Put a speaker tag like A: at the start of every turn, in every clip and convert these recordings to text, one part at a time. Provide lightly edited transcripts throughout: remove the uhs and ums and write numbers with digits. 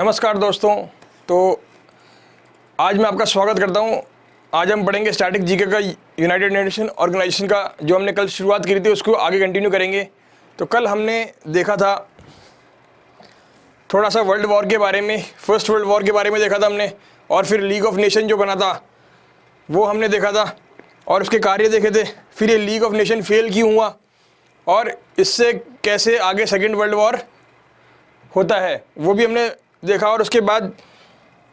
A: नमस्कार दोस्तों। तो आज मैं आपका स्वागत करता हूं। आज हम पढ़ेंगे स्टैटिक जीके का यूनाइटेड नेशन ऑर्गेनाइजेशन का, जो हमने कल शुरुआत करी थी उसको आगे कंटिन्यू करेंगे। तो कल हमने देखा था थोड़ा सा वर्ल्ड वॉर के बारे में, फर्स्ट वर्ल्ड वॉर के बारे में देखा था हमने, और फिर लीग ऑफ नेशन जो बना था वो हमने देखा था और उसके कार्य देखे थे। फिर ये लीग ऑफ नेशन फेल क्यों हुआ और इससे कैसे आगे सेकेंड वर्ल्ड वॉर होता है वो भी हमने देखा। और उसके बाद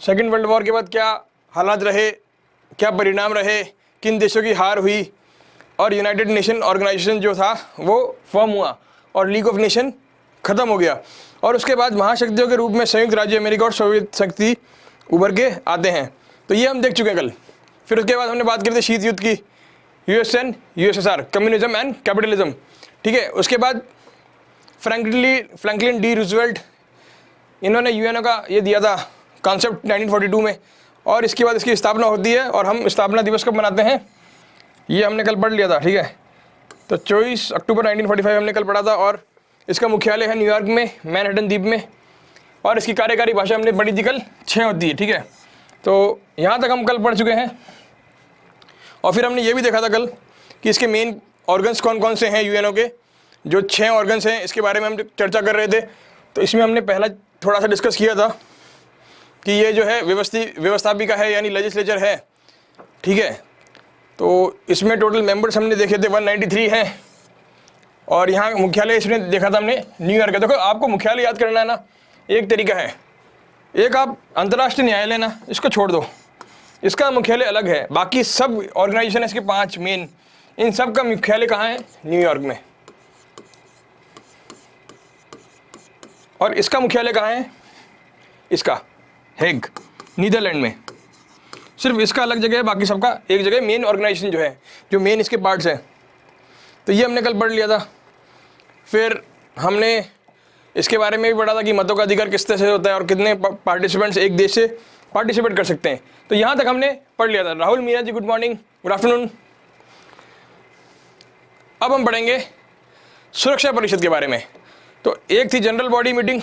A: सेकेंड वर्ल्ड वॉर के बाद क्या हालात रहे, क्या परिणाम रहे, किन देशों की हार हुई और यूनाइटेड नेशन ऑर्गेनाइजेशन जो था वो फॉर्म हुआ और लीग ऑफ नेशन ख़त्म हो गया। और उसके बाद महाशक्तियों के रूप में संयुक्त राज्य अमेरिका और सोवियत शक्ति उभर के आते हैं। तो ये हम देख चुके हैं कल। फिर उसके बाद हमने बात करी थी शीत युद्ध की, यूएसएन यूएसएसआर, कम्युनिज्म एंड कैपिटलिज्म। ठीक है, उसके बाद फ्रैंकलिन डी रूजवेल्ट, इन्होंने यूएनओ का ये दिया था कॉन्सेप्ट 1942 में, और इसके बाद इसकी स्थापना होती है। और हम स्थापना दिवस कब मनाते हैं ये हमने कल पढ़ लिया था। ठीक है, तो 24 अक्टूबर 1945 हमने कल पढ़ा था। और इसका मुख्यालय है न्यूयॉर्क में, मैनहट्टन द्वीप में। और इसकी कार्यकारी भाषा हमने पढ़ी थी कल 6 होती है। ठीक है, तो यहाँ तक हम कल पढ़ चुके हैं। और फिर हमने ये भी देखा था कल कि इसके मेन ऑर्गन्स कौन कौन से हैं यूएनओ के। जो 6 ऑर्गन्स हैं इसके बारे में हम चर्चा कर रहे थे। तो इसमें हमने पहला थोड़ा सा डिस्कस किया था कि ये जो है व्यवस्थापिका है, यानी लेजिस्लेचर है। ठीक है, तो इसमें टोटल मेंबर्स हमने देखे थे 193 हैं। और यहाँ मुख्यालय इसमें देखा था हमने न्यूयॉर्क का। देखो, आपको मुख्यालय याद करना है ना, एक तरीका है। एक आप अंतर्राष्ट्रीय न्यायालय ना, इसको छोड़ दो, इसका मुख्यालय अलग है। बाकी सब ऑर्गेनाइजेशन है इसके 5 मेन, इन सब का मुख्यालय कहाँ है? न्यूयॉर्क में। और इसका मुख्यालय कहाँ है? इसका हेग, नीदरलैंड में। सिर्फ इसका अलग जगह है, बाकी सबका एक जगह। मेन ऑर्गेनाइजेशन जो है, जो मेन इसके पार्ट्स हैं। तो ये हमने कल पढ़ लिया था। फिर हमने इसके बारे में भी पढ़ा था कि मतों का अधिकार किस तरह से होता है और कितने पार्टिसिपेंट्स एक देश से पार्टिसिपेट कर सकते हैं। तो यहाँ तक हमने पढ़ लिया था। Rahul Meena ji, good morning, good afternoon. अब हम पढ़ेंगे सुरक्षा परिषद के बारे में। तो एक थी जनरल बॉडी मीटिंग,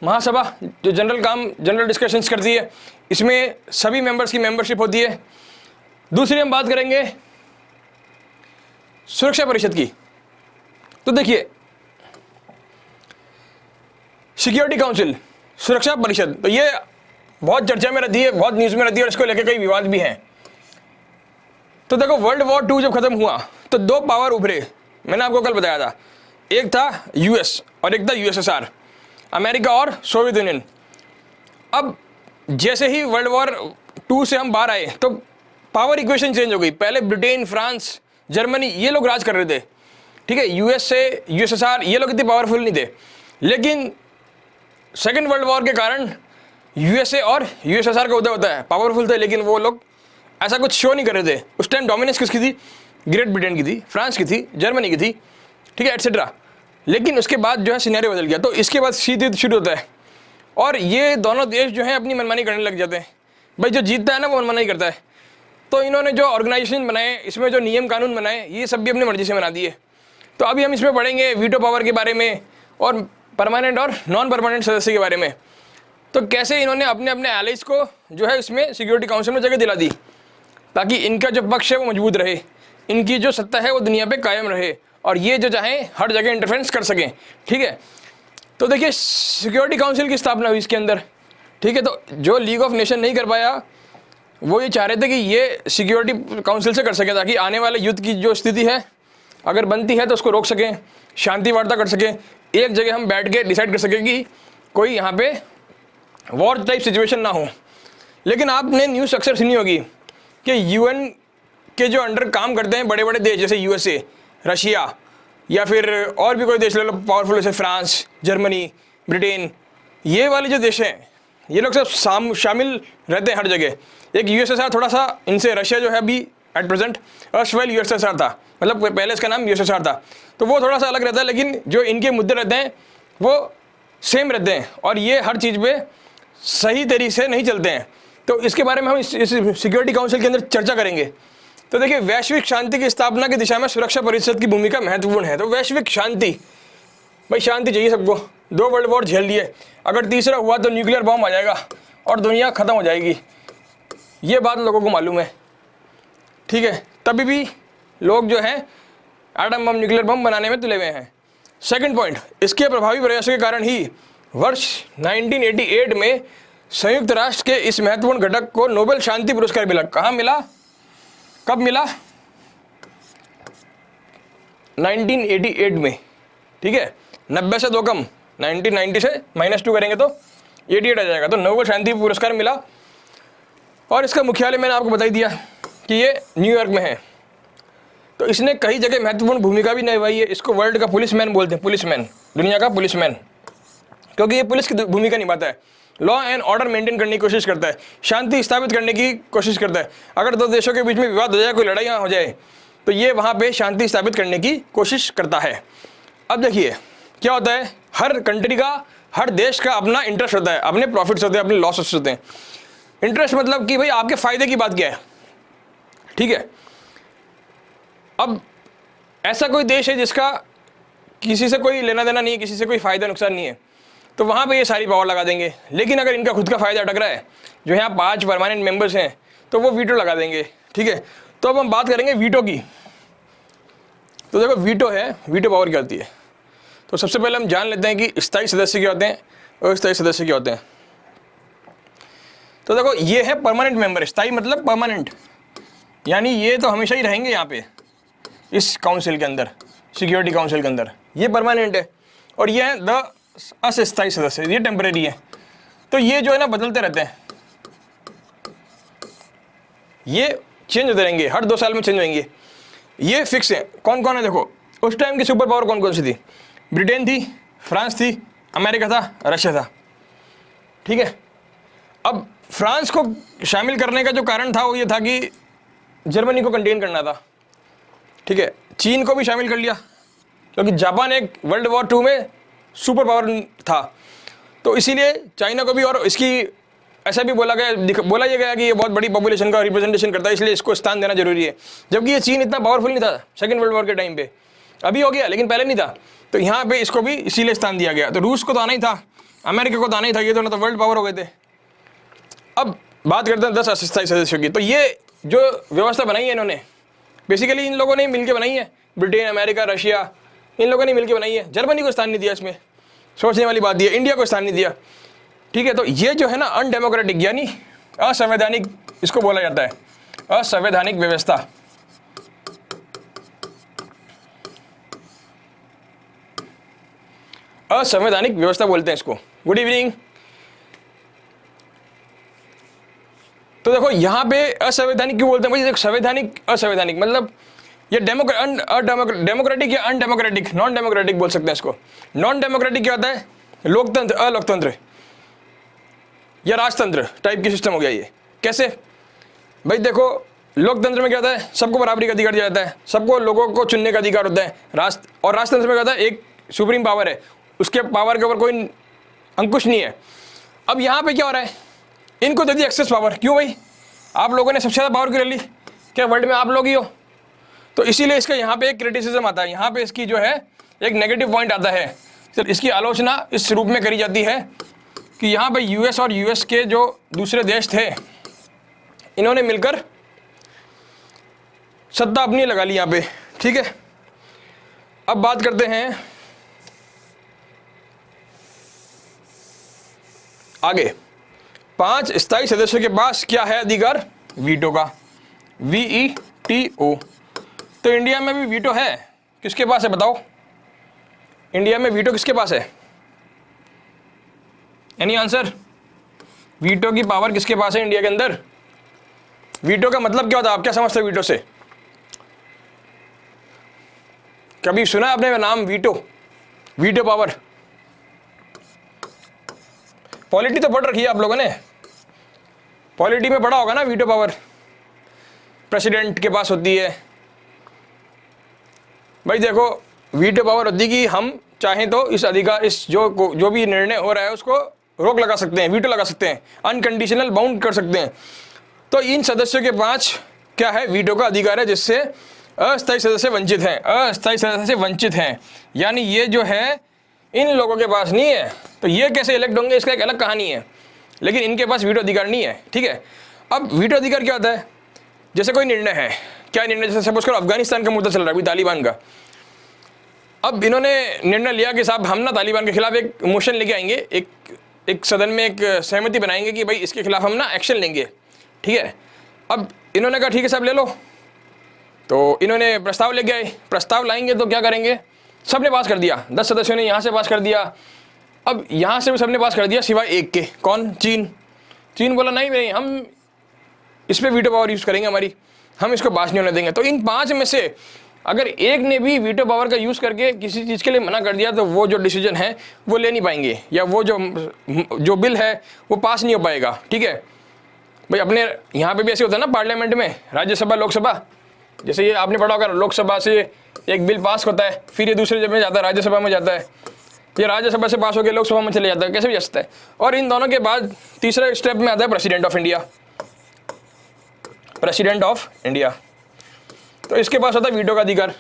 A: महासभा, जो जनरल डिस्कशंस करती है। इसमें सभी मेंबर्स की मेंबरशिप होती है। दूसरी हम बात करेंगे सुरक्षा परिषद की। तो देखिए, सिक्योरिटी काउंसिल, सुरक्षा परिषद, तो ये बहुत चर्चा में रहती है, बहुत न्यूज़ में रहती है और इसको लेकर कई विवाद भी हैं। तो देखो, वर्ल्ड वॉर 2 जब खत्म हुआ तो 2 पावर उभरे। मैंने आपको कल बताया था, एक था यूएस और एक था यूएसएसआर, अमेरिका और सोवियत यूनियन। अब जैसे ही वर्ल्ड वॉर 2 से हम बाहर आए तो पावर इक्वेशन चेंज हो गई। पहले ब्रिटेन, फ्रांस, जर्मनी, ये लोग राज कर रहे थे। ठीक है, यूएस से यूएसएसआर, ये लोग इतने पावरफुल नहीं थे। लेकिन सेकेंड वर्ल्ड वॉर के कारण यूएसए और यूएसएसआर का उदय होता है। पावरफुल थे लेकिन वो लोग ऐसा कुछ शो नहीं कर रहे थे। उस टाइम डोमिनेंस किसकी थी? ग्रेट ब्रिटेन की थी, फ्रांस की थी, जर्मनी की थी। ठीक है, एटसेट्रा। लेकिन उसके बाद जो है सिनेरियो बदल गया। तो इसके बाद शीत युद्ध शुरू होता है और ये दोनों देश जो है अपनी मनमानी करने लग जाते हैं। भाई, जो जीतता है ना वो मनमानी करता है। तो इन्होंने जो ऑर्गेनाइजेशन बनाए, इसमें जो नियम कानून बनाए, ये सब भी अपनी मर्जी से बना दिए। तो अभी हम इसमें पढ़ेंगे वीटो पावर के बारे में और परमानेंट और नॉन परमानेंट सदस्य के बारे में। तो कैसे इन्होंने अपने अपने एलाइज को जो है इसमें सिक्योरिटी काउंसिल में जगह दिला दी, ताकि इनका जो पक्ष है वो मजबूत रहे, इनकी जो सत्ता है वो दुनिया पे कायम रहे और ये जो चाहें हर जगह इंटरफेरेंस कर सकें। ठीक है, तो देखिए, सिक्योरिटी काउंसिल की स्थापना हुई इसके अंदर। ठीक है, तो जो लीग ऑफ नेशन नहीं कर पाया वो ये चाह रहे थे कि ये सिक्योरिटी काउंसिल से कर सकें, ताकि आने वाले युद्ध की जो स्थिति है अगर बनती है तो उसको रोक सकें, शांति वार्ता कर सकें, एक जगह हम बैठ के डिसाइड कर सकें कि कोई यहाँ पे वॉर टाइप सिचुएशन ना हो। लेकिन आपने न्यूज़ अक्सर सुनी होगी कि यूएन के जो अंडर काम करते हैं बड़े बड़े देश, जैसे यूएसए, रशिया, या फिर और भी कोई देश ले लो पावरफुल, जैसे फ्रांस, जर्मनी, ब्रिटेन, ये वाले जो देश हैं ये लोग सब शामिल रहते हैं हर जगह। एक यूएसएसआर थोड़ा सा इनसे, रशिया जो है अभी एट प्रेजेंट अर्शवेल यूएसएसआर था, मतलब पहले इसका नाम यूएसएसआर था, तो वो थोड़ा सा अलग रहता है। लेकिन जो इनके मुद्दे रहते हैं वो सेम रहते हैं और ये हर चीज़ पे सही तरीके से नहीं चलते हैं। तो इसके बारे में हम इस सिक्योरिटी काउंसिल के अंदर चर्चा करेंगे। तो देखिए, वैश्विक शांति की स्थापना की दिशा में सुरक्षा परिषद की भूमिका महत्वपूर्ण है। तो वैश्विक शांति, भाई शांति चाहिए सबको, 2 वर्ल्ड वॉर झेल लिए, अगर तीसरा हुआ तो न्यूक्लियर बॉम्ब आ जाएगा और दुनिया ख़त्म हो जाएगी, ये बात लोगों को मालूम है, ठीक है। तभी भी लोग जो हैं एटम बम, न्यूक्लियर बम बनाने में तुले हुए हैं। सेकंड पॉइंट, इसके प्रभावी प्रयासों के कारण ही वर्ष 1988 में संयुक्त राष्ट्र के इस महत्वपूर्ण घटक को नोबेल शांति पुरस्कार मिला। कहाँ मिला, कब मिला? 1988 में, ठीक है। 90 से 2 कम, 1990 से -2 करेंगे तो 88 आ जाएगा, तो नोबेल शांति पुरस्कार मिला। और इसका मुख्यालय मैंने आपको बता ही दिया कि ये न्यूयॉर्क में है। तो इसने कई जगह महत्वपूर्ण भूमिका भी निभाई है। इसको वर्ल्ड का पुलिसमैन बोलते हैं, पुलिसमैन, दुनिया का पुलिसमैन, क्योंकि ये पुलिस की भूमिका निभाता है, लॉ एंड ऑर्डर मेंटेन करने की कोशिश करता है, शांति स्थापित करने की कोशिश करता है। अगर 2 देशों के बीच में विवाद हो जाए, कोई लड़ाई हो जाए, तो ये वहाँ पे शांति स्थापित करने की कोशिश करता है। अब देखिए क्या होता है, हर कंट्री का, हर देश का अपना इंटरेस्ट होता है, अपने प्रॉफिट्स होते हैं, अपने लॉसेस होते हैं। इंटरेस्ट मतलब कि भाई आपके फायदे की बात क्या है, ठीक है। अब ऐसा कोई देश है जिसका किसी से कोई लेना देना नहीं है, किसी से कोई फायदा नुकसान नहीं है, तो वहाँ पे ये सारी पावर लगा देंगे। लेकिन अगर इनका खुद का फायदा अटक रहा है, जो यहाँ 5 परमानेंट मेंबर्स हैं, तो वो वीटो लगा देंगे, ठीक है। तो अब हम बात करेंगे वीटो की। तो देखो वीटो है, वीटो पावर क्या होती है। तो सबसे पहले हम जान लेते हैं कि स्थायी सदस्य क्या होते हैं, अस्थायी सदस्य क्या होते हैं। तो देखो ये है परमानेंट मेंबर, स्थायी मतलब परमानेंट, यानी ये तो हमेशा ही रहेंगे यहाँ पे इस काउंसिल के अंदर, सिक्योरिटी काउंसिल के अंदर, ये परमानेंट है। और ये है द अस्थायी सदस्य, ये टेम्परेरी है। तो ये जो है ना बदलते रहते हैं, ये चेंज होते रहेंगे, हर 2 साल में चेंज होंगे। ये फिक्स है। कौन कौन है देखो, उस टाइम की सुपर पावर कौन कौन सी थी? ब्रिटेन थी, फ्रांस थी, अमेरिका था, रशिया था, ठीक है। अब फ्रांस को शामिल करने का जो कारण था वो ये था कि जर्मनी को कंटेन करना था, ठीक है। चीन को भी शामिल कर लिया क्योंकि जापान एक वर्ल्ड वॉर 2 में सुपर पावर था, तो इसीलिए चाइना को भी। और इसकी ऐसा भी बोला ये गया कि ये बहुत बड़ी पॉपुलेशन का रिप्रेजेंटेशन करता है, इसलिए इसको स्थान देना जरूरी है। जबकि ये चीन इतना पावरफुल नहीं था सेकेंड वर्ल्ड वॉर के टाइम पे, अभी हो गया लेकिन पहले नहीं था, तो यहाँ पे इसको भी इसीलिए स्थान दिया गया। तो रूस को तो आना ही था, अमेरिका को तो आना ही था, ये तो ना तो वर्ल्ड पावर हो गए थे। अब बात करते हैं 10 अस्थायी सदस्यों की। तो ये जो व्यवस्था बनाई है इन्होंने, बेसिकली इन लोगों ने मिलकर बनाई है, ब्रिटेन, अमेरिका, रशिया, इन लोगों ने मिलकर बनाई है। जर्मनी को स्थान नहीं दिया इसमें, सोचने वाली बात है, इंडिया को स्थान नहीं दिया, ठीक है। तो ये जो है ना अनडेमोक्रेटिक यानी असंवैधानिक इसको बोला जाता है, असंवैधानिक व्यवस्था। असंवैधानिक व्यवस्था बोलते हैं इसको। Good evening. तो देखो यहाँ पे असंवैधानिक क्यों बोलते हैं भाई? देखो संवैधानिक, असंवैधानिक मतलब ये डेमोक्रेटिक या अनडेमोक्रेटिक, नॉन डेमोक्रेटिक बोल सकते हैं इसको। नॉन डेमोक्रेटिक क्या होता है? लोकतंत्र, अलोकतंत्र या राजतंत्र टाइप की सिस्टम हो गया ये। कैसे भाई? देखो लोकतंत्र में क्या होता है? सबको बराबरी का अधिकार दिया जाता है, सबको लोगों को चुनने का अधिकार होता है। और राजतंत्र में क्या होता है? एक सुप्रीम पावर है, उसके पावर के ऊपर कोई अंकुश नहीं है। अब यहाँ पे क्या हो रहा है? इनको दे दी एक्सेस पावर। क्यों भाई? आप लोगों ने सबसे ज़्यादा पावर क्यों ले ली? क्या वर्ल्ड में आप लोग ही हो? तो इसीलिए इसका यहाँ पे एक क्रिटिसिज्म आता है, यहाँ पे इसकी जो है एक नेगेटिव पॉइंट आता है। सिर्फ इसकी आलोचना इस रूप में करी जाती है कि यहाँ पे यूएस और यूएस के जो दूसरे देश थे, इन्होंने मिलकर सत्ता अपनी लगा ली यहाँ पे, ठीक है। अब बात करते हैं आगे। 5 स्थायी सदस्यों के पास क्या है अधिकार? वीटो का, VETO। तो इंडिया में भी वीटो है, किसके पास है बताओ? इंडिया में वीटो किसके पास है? Any answer? वीटो की पावर किसके पास है इंडिया के अंदर? वीटो का मतलब क्या होता है? आप क्या समझते हो वीटो से? कभी सुना है आपने नाम वीटो? वीटो पावर, पॉलिटी तो पढ़ रखी है आप लोगों ने, पॉलिटी में पढ़ा होगा ना वीटो पावर प्रेसिडेंट के पास होती है। भाई देखो वीटो पावर होती है कि हम चाहें तो इस अधिकार, इस जो भी निर्णय हो रहा है उसको रोक लगा सकते हैं, वीटो लगा सकते हैं, अनकंडीशनल बाउंड कर सकते हैं। तो इन सदस्यों के 5 क्या है? वीटो का अधिकार है, जिससे अस्थायी सदस्य वंचित हैं, अस्थायी सदस्य वंचित हैं। यानी ये जो है इन लोगों के पास नहीं है, तो ये कैसे इलेक्ट होंगे, इसका एक अलग कहानी है। लेकिन इनके पास वीटो अधिकार नहीं है, ठीक है। अब वीटो अधिकार क्या होता है, जैसे कोई निर्णय है, क्या निर्णय, जैसे सपोज करो अफगानिस्तान का मुद्दा चल रहा है अभी, तालिबान का। अब इन्होंने निर्णय लिया कि साहब हम ना तालिबान के खिलाफ एक मोशन लेके आएंगे, एक सदन में एक सहमति बनाएंगे कि भाई इसके खिलाफ हम ना एक्शन लेंगे, ठीक है। अब इन्होंने कहा ठीक है साहब ले लो, तो इन्होंने प्रस्ताव लेके आए, प्रस्ताव लाएंगे तो क्या करेंगे, सबने पास कर दिया, 10 सदस्यों ने यहाँ से पास कर दिया। अब यहाँ से भी सबने पास कर दिया सिवाय एक के, कौन, चीन बोला नहीं हम इस पर वीटो पावर यूज़ करेंगे हमारी, हम इसको पास नहीं होने देंगे। तो इन 5 में से अगर एक ने भी वीटो पावर का यूज़ करके किसी चीज़ के लिए मना कर दिया तो वो जो डिसीजन है वो ले नहीं पाएंगे, या वो जो बिल है वो पास नहीं हो पाएगा, ठीक है। भाई अपने यहाँ पे भी ऐसे होता है ना पार्लियामेंट में, राज्यसभा लोकसभा, जैसे ये आपने पढ़ा होगा, लोकसभा से एक बिल पास होता है, फिर ये दूसरे में जाता है, राज्यसभा में जाता है, ये राज्यसभा से पास होकर लोकसभा में चले जाता है, कैसे भी जा सकता है। और इन दोनों के बाद तीसरे स्टेप में आता है president of India, president of India. तो इसके पास होता है वीटो का अधिकार।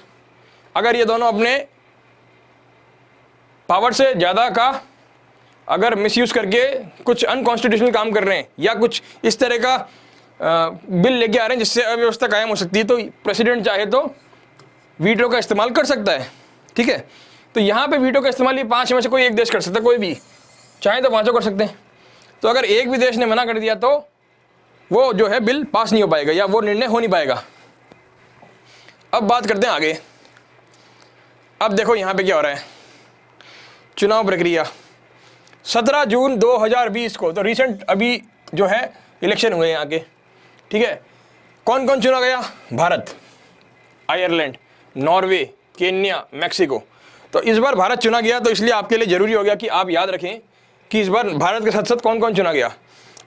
A: अगर ये दोनों अपने पावर से ज़्यादा का अगर मिसयूज़ करके कुछ अनकॉन्स्टिट्यूशनल काम कर रहे हैं या कुछ इस तरह का बिल लेके आ रहे हैं जिससे अव्यवस्था कायम हो सकती है, तो प्रेसिडेंट चाहे तो वीटो का इस्तेमाल कर सकता है, ठीक है। तो यहाँ पे वीटो का इस्तेमाल ये 5 में से कोई एक देश कर सकता है, कोई भी, चाहे तो 5 कर सकते हैं। तो अगर एक भी देश ने मना कर दिया तो वो जो है बिल पास नहीं हो पाएगा या वो निर्णय हो नहीं पाएगा। अब बात करते हैं आगे। अब देखो यहाँ पे क्या हो रहा है, चुनाव प्रक्रिया 17 जून 2020 को, तो रिसेंट अभी जो है इलेक्शन हुए यहाँ के, ठीक है। कौन कौन चुना गया, Bharat, Ireland, Norway, Kenya, Mexico. तो इस बार भारत चुना गया, तो इसलिए आपके लिए ज़रूरी हो गया कि आप याद रखें कि इस बार भारत के साथ साथ कौन कौन चुना गया,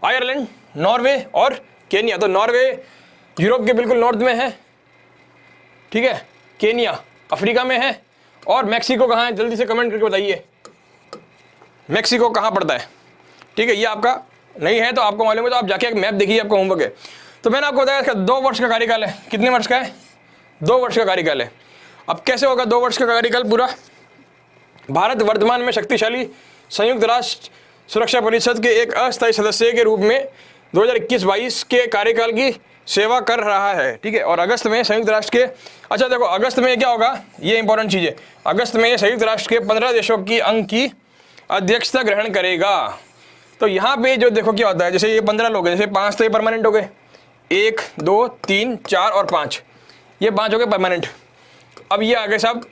A: आयरलैंड, नॉर्वे और केन्या। तो नॉर्वे यूरोप के बिल्कुल नॉर्थ में है, ठीक है, केन्या अफ्रीका में है, और मैक्सिको कहाँ है, जल्दी से कमेंट करके बताइए मैक्सिको कहाँ पड़ता है, ठीक है। ये आपका नहीं है तो आपको मालूम है तो आप जाके एक मैप देखिए, आपका होमवर्क है। तो मैंने आपको बताया इसका 2 वर्ष का कार्यकाल है, कितने वर्ष का है, 2 वर्ष का कार्यकाल है। अब कैसे होगा 2 वर्ष का कार्यकाल पूरा, भारत वर्तमान में शक्तिशाली संयुक्त राष्ट्र सुरक्षा परिषद के एक अस्थायी सदस्य के रूप में 2021-22 के कार्यकाल की सेवा कर रहा है, ठीक है। और अगस्त में संयुक्त राष्ट्र के, अच्छा देखो अगस्त में क्या होगा, ये इंपॉर्टेंट चीज़ है, अगस्त में संयुक्त राष्ट्र के 15 देशों की अंग की अध्यक्षता ग्रहण करेगा। तो यहाँ पे जो देखो क्या होता है, जैसे ये 15 लोग हैं, जैसे 5 तो ये परमानेंट हो गए, 1 2 3 4 और 5, ये 5 हो गए परमानेंट। अब ये आगे सब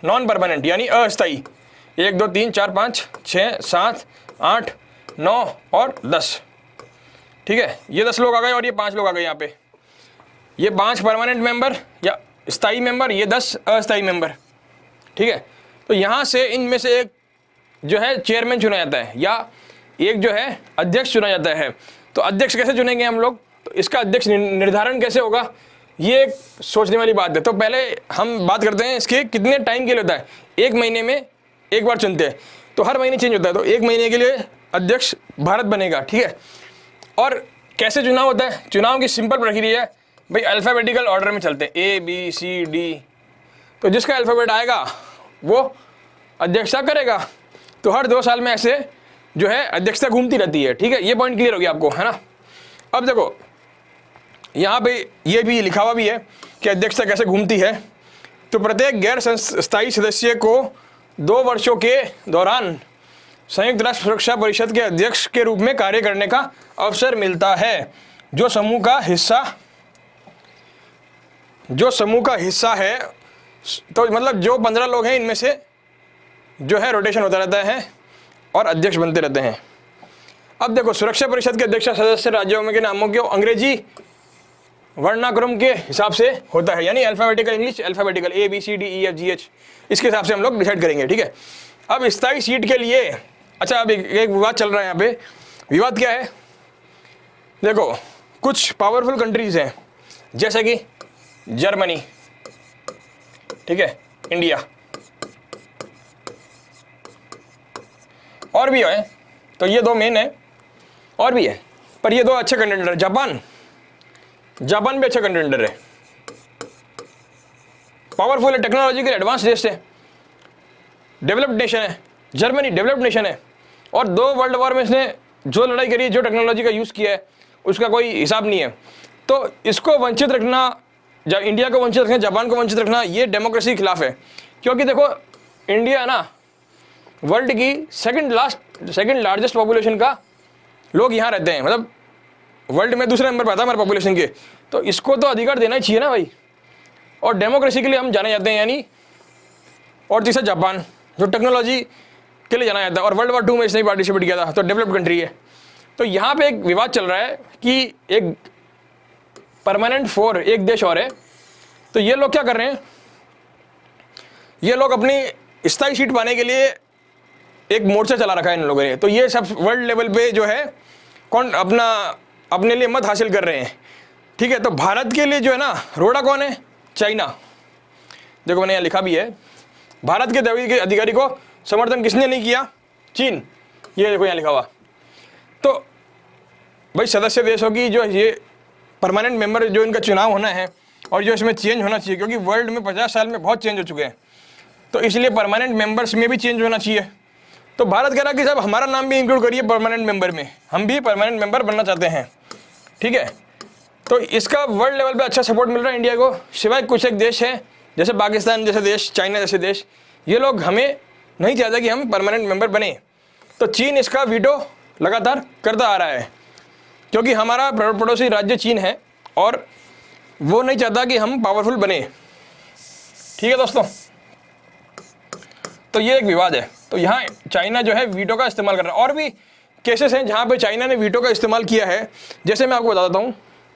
A: नॉन परमानेंट यानी अस्थायी, 1 2 3 4 5 6 7 8 9 और 10, ठीक है। ये 10 लोग आ गए और ये 5 लोग आ गए यहाँ पे, ये 5 परमानेंट मेंबर या स्थायी मेंबर, ये 10 अस्थायी मेंबर, ठीक है। तो यहाँ से इनमें से एक जो है चेयरमैन चुना जाता है या एक जो है अध्यक्ष चुना जाता है। तो अध्यक्ष कैसे चुनेंगे हम लोग, तो इसका अध्यक्ष निर्धारण कैसे होगा, ये एक सोचने वाली बात है। तो पहले हम बात करते हैं इसके कितने टाइम के लिए होता है, 1 महीने में एक बार चुनते हैं, तो हर महीने चेंज होता है, तो 1 महीने के लिए अध्यक्ष भारत बनेगा, ठीक है। और कैसे चुनाव होता है, चुनाव की सिंपल प्रक्रिया है भाई, अल्फ़ाबेटिकल ऑर्डर में चलते हैं, ABCD, तो जिसका अल्फ़ाबेट आएगा वो अध्यक्षता करेगा। तो हर 2 साल में ऐसे जो है अध्यक्षता घूमती रहती है, ठीक है। ये पॉइंट क्लियर हो गया आपको, है ना। अब देखो यहाँ पे ये भी लिखा हुआ भी है कि अध्यक्षता कैसे घूमती है। तो प्रत्येक गैर स्थायी सदस्य को 2 वर्षों के दौरान संयुक्त राष्ट्र सुरक्षा परिषद के अध्यक्ष के रूप में कार्य करने का अवसर मिलता है। जो समूह का हिस्सा है, तो मतलब जो 15 लोग हैं इनमें से जो है रोटेशन होता रहता है और अध्यक्ष बनते रहते हैं। अब देखो सुरक्षा परिषद के अध्यक्ष सदस्य राज्यों में के नामों के अंग्रेजी वर्णाक्रम के हिसाब से होता है, यानी अल्फ़ाबेटिकल इंग्लिश अल्फ़ाबेटिकल ABCDEFGH, इसके हिसाब से हम लोग डिसाइड करेंगे, ठीक है। अब स्थायी सीट के लिए, अच्छा अब एक विवाद चल रहा है यहाँ पे। विवाद क्या है, देखो कुछ पावरफुल कंट्रीज हैं जैसे कि जर्मनी, ठीक है, इंडिया, और भी है, तो ये 2 मेन है, और भी है, पर ये 2 अच्छे कंटेंडर। जापान भी अच्छा कंटेंडर है, पावरफुल है, टेक्नोलॉजिकल एडवांस देश है, डेवलप्ड नेशन है, जर्मनी डेवलप्ड नेशन है और 2 वर्ल्ड वॉर में इसने जो लड़ाई करी है, जो टेक्नोलॉजी का यूज़ किया है, उसका कोई हिसाब नहीं है। तो इसको वंचित रखना, जब इंडिया को वंचित रखना, जापान को वंचित रखना, ये डेमोक्रेसी के खिलाफ है। क्योंकि देखो इंडिया ना वर्ल्ड की सेकंड लार्जेस्ट पॉपुलेशन का लोग यहाँ रहते हैं, मतलब वर्ल्ड में दूसरे नंबर पर आता है हमारे पॉपुलेशन के। तो इसको तो अधिकार देना ही चाहिए ना भाई। और डेमोक्रेसी के लिए हम जाने जाते हैं यानी। और तीसरा जापान, जो टेक्नोलॉजी के लिए जाना जाता है और वर्ल्ड वॉर 2 में इसने पार्टिसिपेट किया था, तो डेवलप्ड कंट्री है। तो यहाँ पे एक विवाद चल रहा है कि एक परमानेंट फोर, एक देश और है, तो ये लोग क्या कर रहे हैं, ये लोग अपनी स्थायी सीट पाने के लिए एक मोर्चा चला रखा है इन लोगों ने। तो ये सब वर्ल्ड लेवल पे जो है कौन अपने लिए मत हासिल कर रहे हैं, ठीक है। तो भारत के लिए जो है ना रोड़ा कौन है, चाइना। देखो मैंने यहाँ लिखा भी है, भारत के दावे के अधिकारी को समर्थन किसने नहीं किया, चीन। ये देखो यहाँ लिखा हुआ। तो भाई सदस्य देशों की जो ये परमानेंट मेंबर जो इनका चुनाव होना है और जो इसमें चेंज होना चाहिए, क्योंकि वर्ल्ड में 50 साल में बहुत चेंज हो चुके हैं, तो इसलिए परमानेंट मेंबर्स में भी चेंज होना चाहिए। तो भारत कह रहा कि साहब हमारा नाम भी इंक्लूड करिए परमानेंट मेंबर में, हम भी परमानेंट मेंबर बनना चाहते हैं, ठीक है। तो इसका वर्ल्ड लेवल पे अच्छा सपोर्ट मिल रहा है इंडिया को, सिवाय कुछ एक देश हैं जैसे पाकिस्तान जैसे देश, चाइना जैसे देश, ये लोग हमें नहीं चाहते कि हम परमानेंट मेंबर बने। तो चीन इसका वीटो लगातार करता आ रहा है, क्योंकि हमारा पड़ोसी राज्य चीन है और वो नहीं चाहता कि हम पावरफुल बने, ठीक है दोस्तों। तो ये एक विवाद है। तो यहाँ चाइना जो है वीटो का इस्तेमाल कर रहा है। और भी केसेस हैं जहाँ पे चाइना ने वीटो का इस्तेमाल किया है। जैसे मैं आपको बता देता हूँ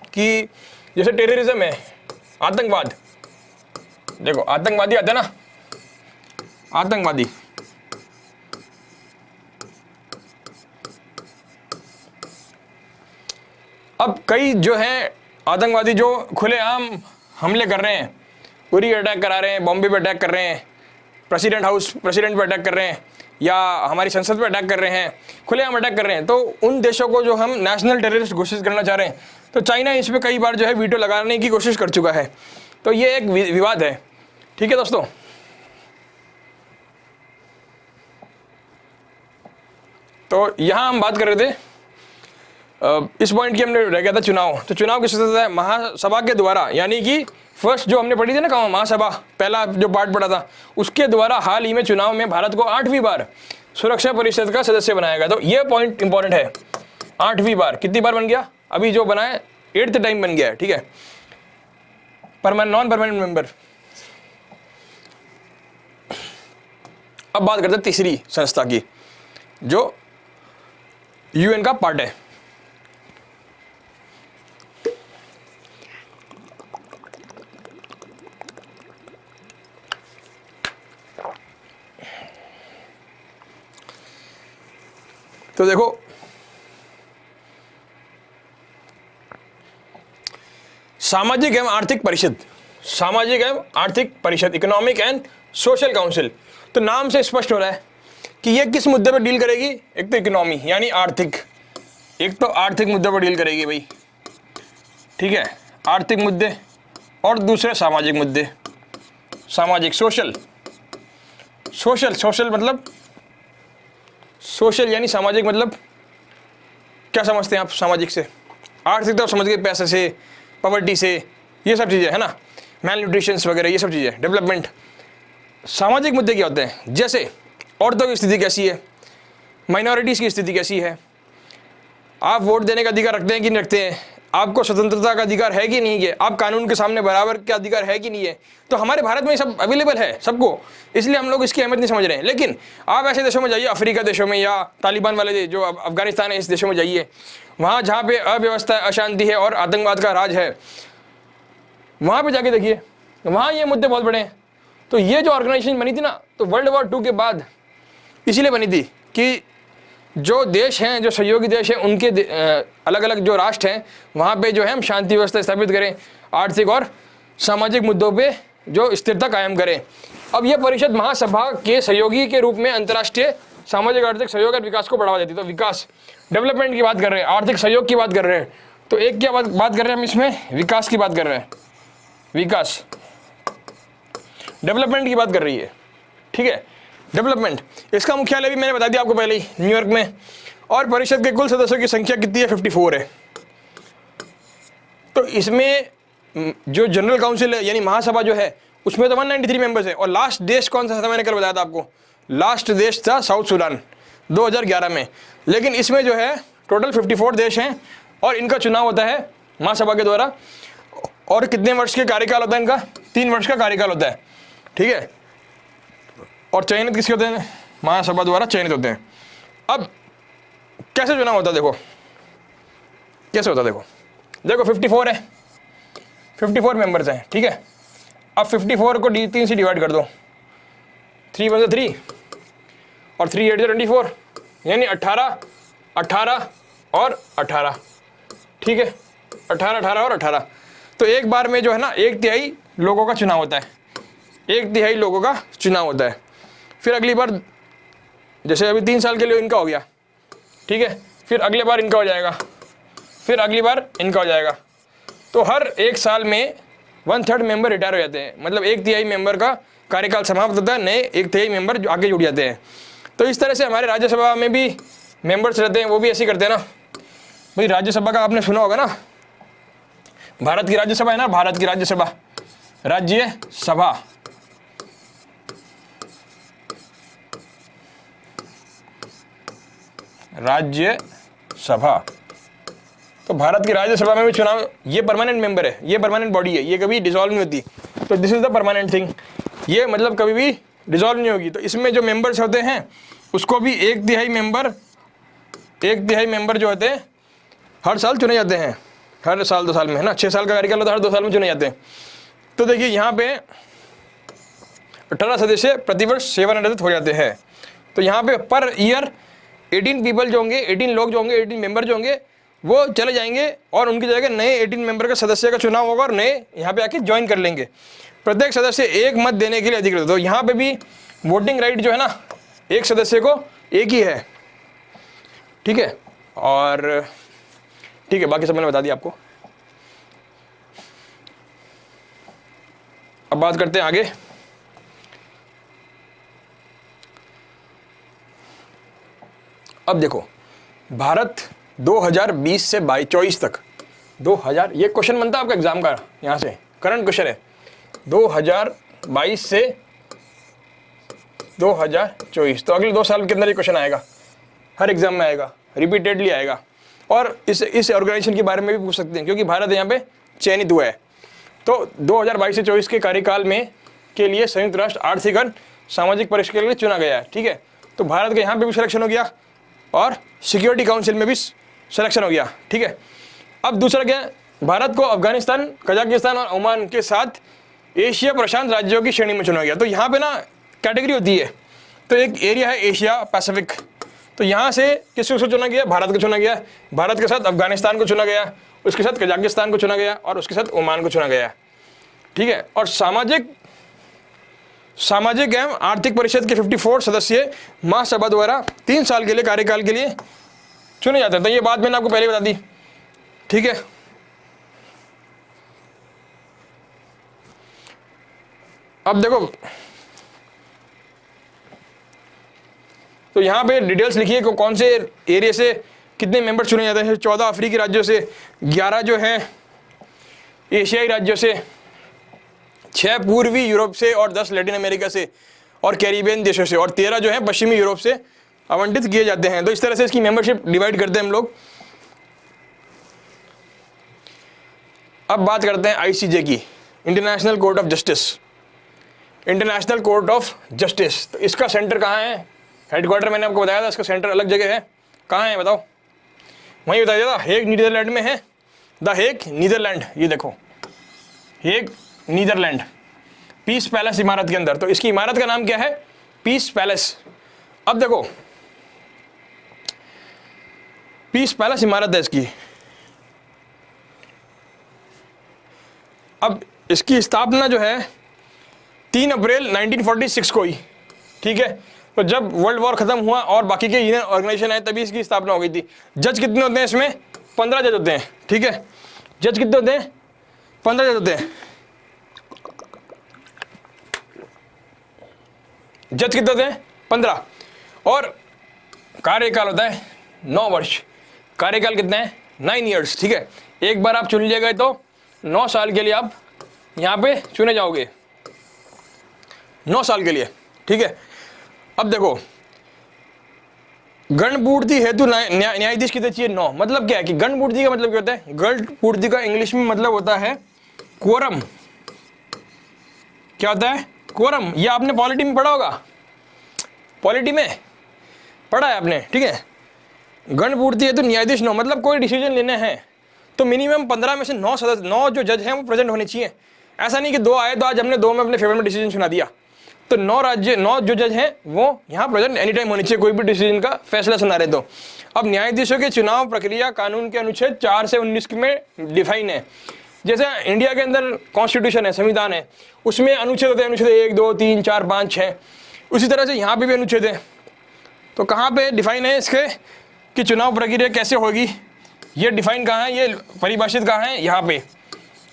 A: कि जैसे टेररिज्म है, आतंकवाद, देखो आतंकवादी आते हैं ना, आतंकवादी, अब कई जो हैं आतंकवादी जो खुलेआम हमले कर रहे हैं, उरी अटैक करा रहे हैं, बॉम्बे पे अटैक कर रहे हैं, प्रेसिडेंट पे अटैक कर रहे हैं, या हमारी संसद पे अटैक कर रहे हैं, खुलेआम अटैक कर रहे हैं। तो उन देशों को जो हम नेशनल टेररिस्ट घोषित करना चाह रहे हैं, तो चाइना इस पर कई बार जो है वीटो लगाने की कोशिश कर चुका है। तो ये एक विवाद है, ठीक है दोस्तों। तो यहाँ हम बात कर रहे थे इस पॉइंट की, हमने रह गया था चुनाव। तो चुनाव किस तरह है, महासभा के द्वारा, यानी कि फर्स्ट जो हमने पढ़ी थी ना कहाँ, महासभा पहला जो पार्ट पढ़ा था, उसके द्वारा हाल ही में चुनाव में भारत को 8वीं बार सुरक्षा परिषद का सदस्य बनाया गया। तो ये पॉइंट इंपॉर्टेंट है, 8वीं बार, कितनी बार बन गया, अभी जो बना है 8th टाइम बन गया है, ठीक है, नॉन परमानेंट मेंबर। अब बात करते हैं तीसरी संस्था की जो यूएन का पार्ट है। तो देखो सामाजिक एवं आर्थिक परिषद, सामाजिक एवं आर्थिक परिषद, इकोनॉमिक एंड सोशल काउंसिल। तो नाम से स्पष्ट हो रहा है कि ये किस मुद्दे पर डील करेगी, एक तो इकोनॉमी यानी आर्थिक, एक तो आर्थिक मुद्दे पर डील करेगी भाई, ठीक है, आर्थिक मुद्दे, और दूसरे सामाजिक मुद्दे, सामाजिक, सोशल मतलब सोशल यानी सामाजिक, मतलब क्या समझते हैं आप सामाजिक से, आर्थिक तो समझ गए पैसे से, पॉवर्टी से, ये सब चीज़ें है ना, मैल न्यूट्रिशन वगैरह, ये सब चीज़ें, डेवलपमेंट। सामाजिक मुद्दे क्या होते हैं, जैसे औरतों की स्थिति कैसी है, माइनॉरिटीज़ की स्थिति कैसी है, आप वोट देने का अधिकार रखते हैं कि नहीं रखते हैं, आपको स्वतंत्रता का अधिकार है कि नहीं है, आप कानून के सामने बराबर का अधिकार है कि नहीं है। तो हमारे भारत में सब अवेलेबल है सबको, इसलिए हम लोग इसकी अहमियत नहीं समझ रहे हैं। लेकिन आप ऐसे देशों में जाइए, अफ्रीका देशों में या तालिबान वाले देश जो अफगानिस्तान है, इस देशों में जाइए, वहाँ जहाँ पे अव्यवस्था, अशांति है और आतंकवाद का राज है, वहाँ पे जाके देखिए, वहाँ ये मुद्दे बहुत बड़े हैं। तो ये जो ऑर्गेनाइजेशन बनी थी ना, तो वर्ल्ड वॉर 2 के बाद इसीलिए बनी थी कि जो देश हैं, जो सहयोगी देश हैं, उनके अलग अलग जो राष्ट्र हैं, वहाँ पे जो है हम शांति व्यवस्था स्थापित करें, आर्थिक और सामाजिक मुद्दों पे जो स्थिरता कायम करें। अब यह परिषद महासभा के सहयोगी के रूप में अंतर्राष्ट्रीय सामाजिक आर्थिक सहयोग और विकास को बढ़ावा देती है। तो विकास, डेवलपमेंट की बात कर रहे हैं, आर्थिक सहयोग की बात कर रहे हैं। तो एक क्या बात कर रहे हैं हम इसमें, विकास की बात कर रहे हैं, विकास, डेवलपमेंट की बात कर रही है, ठीक है। डेवलपमेंट, इसका मुख्यालय भी मैंने बता दिया आपको पहले ही, न्यूयॉर्क में। और परिषद के कुल सदस्यों की संख्या कितनी है? 54 है। तो इसमें जो जनरल काउंसिल है यानी महासभा जो है उसमें तो 193 मेंबर्स है। और लास्ट देश कौन सा था? मैंने कल बताया था आपको, लास्ट देश था साउथ सूडान 2011 में। लेकिन इसमें जो है टोटल 54 देश हैं और इनका चुनाव होता है महासभा के द्वारा। और कितने वर्ष के कार्यकाल होता है इनका? 3 वर्ष का कार्यकाल होता है, ठीक है। और चयनित किसके होते हैं? महासभा द्वारा चयनित होते हैं। अब कैसे चुनाव होता है? देखो कैसे होता है, देखो 54 है, 54 मेंबर्स हैं, ठीक है। अब 54 को 3 से डिवाइड कर दो, 3 × 3 और 3 × 8 = 24, यानी 18, 18 और 18, ठीक है। 18, 18 और 18। तो एक बार में जो है ना 1/3 लोगों का चुनाव होता है, 1/3 लोगों का चुनाव होता है। फिर अगली बार जैसे अभी 3 साल के लिए इनका हो गया, ठीक है। फिर अगले बार इनका हो जाएगा, फिर अगली बार इनका हो जाएगा। तो हर 1 साल में 1/3 मेंबर रिटायर हो जाते हैं, मतलब 1/3 मेंबर का कार्यकाल समाप्त होता है, नए 1/3 मेंबर जो आगे जुड़ जाते हैं। तो इस तरह से हमारे राज्यसभा में भी मेंबर्स रहते हैं, वो भी ऐसे करते हैं ना भाई। राज्यसभा का आपने सुना होगा ना, भारत की राज्यसभा है ना, भारत की राज्यसभा, राज्यसभा, राज्यसभा। तो भारत की राज्यसभा में भी चुनाव, ये परमानेंट मेंबर है, ये परमानेंट बॉडी है, ये कभी डिसॉल्व नहीं होती। तो this is the permanent thing, ये मतलब कभी भी डिसॉल्व नहीं होगी। तो इसमें जो मेंबर्स होते हैं उसको भी 1/3 मेंबर जो होते हैं हर साल चुने जाते हैं, हर साल 2 साल में, है ना। 6 साल का कार्यकाल होता है, हर 2 साल में चुने जाते हैं। तो देखिए यहाँ पे 18 सदस्य प्रतिवर्ष सेवानिवृत्त हो जाते हैं। तो यहाँ पे पर ईयर 18 पीपल जो होंगे, 18 लोग जो होंगे, 18 मेंबर जो होंगे वो चले जाएंगे और उनकी जगह नए 18 मेंबर का सदस्य का चुनाव होगा और नए यहाँ पे आके ज्वाइन कर लेंगे। प्रत्येक सदस्य 1 मत देने के लिए अधिकृत। तो यहाँ पे भी वोटिंग राइट जो है ना, एक सदस्य को 1 ही है, ठीक है। और ठीक है, बाकी सब मैंने बता दिया आपको। अब बात करते हैं आगे। अब देखो भारत 2020 से 24 तक, 2000, ये क्वेश्चन बनता है आपका एग्जाम का, यहाँ से करंट क्वेश्चन है। 2022 से 2024, तो अगले 2 साल के अंदर ये क्वेश्चन आएगा, हर एग्जाम में आएगा, रिपीटेडली आएगा। और इस ऑर्गेनाइजेशन के बारे में भी पूछ सकते हैं क्योंकि भारत यहाँ पे चयनित हुआ है। तो 2022 से 24 के कार्यकाल में के लिए संयुक्त राष्ट्र आर्थिक और सामाजिक परिषद के लिए चुना गया है, ठीक है। तो भारत के यहाँ पे भी सिलेक्शन हो गया और सिक्योरिटी काउंसिल में भी सिलेक्शन हो गया, ठीक है। अब दूसरा क्या है, भारत को अफगानिस्तान, कजाकिस्तान और ओमान के साथ एशिया प्रशांत राज्यों की श्रेणी में चुना गया। तो यहाँ पे ना कैटेगरी होती है, तो एक एरिया है एशिया पैसिफिक, तो यहाँ से किसको चुना गया? भारत को चुना गया। भारत के साथ अफगानिस्तान को चुना गया, उसके साथ कजाकिस्तान को चुना गया और उसके साथ ओमान को चुना गया, ठीक है। और सामाजिक एवं आर्थिक परिषद के 54 सदस्य महासभा द्वारा 3 साल के लिए कार्यकाल के लिए चुने जाते हैं। तो ये बात मैंने आपको पहले बता दी, ठीक है। अब देखो, तो यहाँ पे डिटेल्स लिखिए कि कौन से एरिया से कितने मेंबर चुने जाते हैं। 14 अफ्रीकी राज्यों से, 11 जो हैं एशियाई राज्यों से, 6 पूर्वी यूरोप से और 10 लैटिन अमेरिका से और कैरिबियन देशों से और 13 जो हैं पश्चिमी यूरोप से आवंटित किए जाते हैं। तो इस तरह से इसकी मेंबरशिप डिवाइड करते हैं हम लोग। अब बात करते हैं आईसीजे की, international court of justice. International court of justice, तो इसका सेंटर कहाँ है? हेडक्वार्टर मैंने आपको बताया था, इसका सेंटर अलग जगह है। कहाँ है बताओ? वहीं बताया था, हेग नीदरलैंड में है, द हेग नीदरलैंड। ये देखो हेग नीदरलैंड, पीस पैलेस इमारत के अंदर। तो इसकी इमारत का नाम क्या है? Piece palace. अब देखो पीस पैलेस इमारत है इसकी। अब इसकी स्थापना जो है 3 अप्रैल 1946 को ही, ठीक है। तो जब वर्ल्ड वॉर खत्म हुआ और बाकी के यूनियन ऑर्गेनाइजेशन आए तभी इसकी स्थापना हो गई थी। जज कितने होते हैं इसमें? 15 जज होते हैं, ठीक है। जज कितने होते हैं? 15 जज होते हैं। जज कितने होते हैं? 15। और कार्यकाल होता है 9 वर्ष। कार्यकाल कितना है? 9 ईयर्स। ठीक है, एक बार आप चुन लिए गए तो 9 साल के लिए आप यहाँ पे चुने जाओगे, 9 साल के लिए। ठीक है, अब देखो गणपूर्ति हेतु न्यायाधीश कितने चाहिए? 9। मतलब क्या है कि गणपूर्ति का मतलब क्या होता है? गणपूर्ति का इंग्लिश में मतलब होता है क्वोरम। क्या होता है? क्वोरम। ये आपने पॉलिटी में पढ़ा होगा, पॉलिटी में पढ़ा है आपने। ठीक है, गणपूर्ति हेतु न्यायाधीश 9, मतलब कोई डिसीजन लेना है तो मिनिमम 15 में से 9 सदस्य, 9 जो जज हैं वो प्रेजेंट होने चाहिए। ऐसा नहीं कि 2 आए तो आज हमने 2 में अपने फेवर में डिसीजन सुना दिया। तो 9 जो जज हैं वो यहाँ प्रेजेंट एनी टाइम होनी चाहिए, कोई भी डिसीजन का फैसला सुना रहे तो। अब न्यायाधीशों के चुनाव प्रक्रिया कानून के अनुच्छेद 4 से 19 में डिफाइन है। जैसे इंडिया के अंदर कॉन्स्टिट्यूशन है, संविधान है, उसमें अनुच्छेद होते हैं, अनुच्छेद 1, 2, 3, 4, 5, 6। उसी तरह से यहाँ पे भी अनुच्छेद है। तो कहाँ पे डिफाइन है इसके कि चुनाव प्रक्रिया कैसे होगी? ये डिफाइन कहाँ है, ये परिभाषित कहाँ है? यहाँ पे